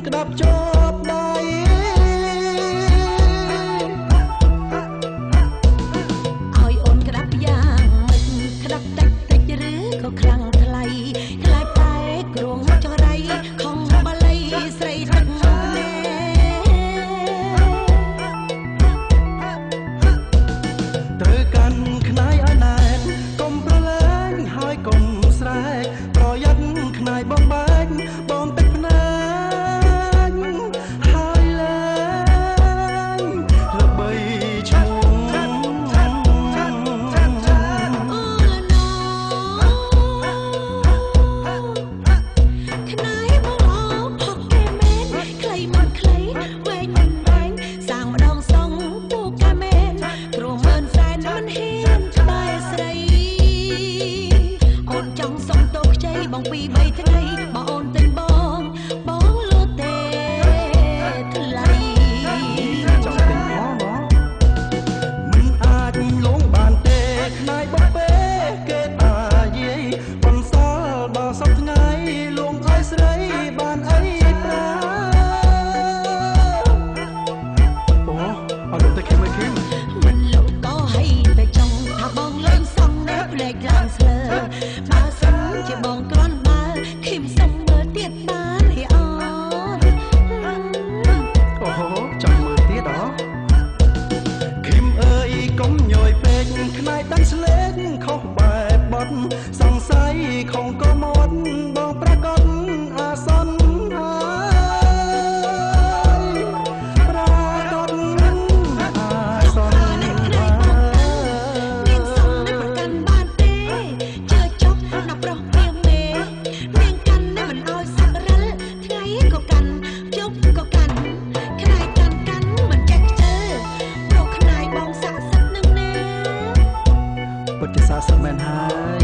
ក្តាប់ជាប់ដៃឲ្យអូនក្តាប់យ៉ាងម៉េចក្តាប់តិចតិចឬក៏ខ្លាំងថ្លៃខ្លាចតែគ្រងចរៃខំបល័យស្រីទឹកណែត្រូវកាន់ខ្នាយឲ្យណែនកុំប្រឡែងហើយកុំស្រែកប្រយ័ត្នខ្នាយបងបែកបងទឹកភ្នែកហើយលែងល្បីឈ្មោះអូណូខ្នាយបងផុកគេមែនខ្លីមិនខ្លីវែងមិនវែងសាងម្ដងសងពូកែមែនព្រមមើលសែនមិនហ៊ានក្បែរស្រីអូនចង់សុំទោសខ្ចីបងពី3ថ្ងៃបើអូនទិញបងលូតេថ្លៃចង់ទិញផងបងមិនអាចលងបានទេខ្នាយបងពេគេតាយាយបន្សល់ដល់សពថ្ងៃលងឲ្យស្រីបានអីប្រាអូអត់ទៅគេមកគីមមិនលោកក៏ឲ្យតែចង់ថាបងលេងសំណែភ្នែកឡើងស្លើបើសិនជាបងគ្រាន់បើឃីមសុំមើលទៀតបានទេអត់អូហូចង់មើលទៀតអគីមអើយកុំញយពេកខ្នាយដាច់ស្លេកខុសបែបបត់សង្ស័យខំក៏មាត់បងប្រកាសអាសន្នហើយប្រកាសអាសន្ននាងសុំតែប្រកាន់បានទេជឿចុះណាប្រុសព្រាមមេនាងកាន់តែមិនឲ្យសឹករិលថ្ងៃក៏កាន់ជប់ក៏កាន់ខ្នាយកាន់មិនចេះខ្ជិលព្រោះខ្នាយបងស័ក្តិសិទ្ធនឹងណាពិតជាស័ក្តិសិទ្ធិមែនហើយ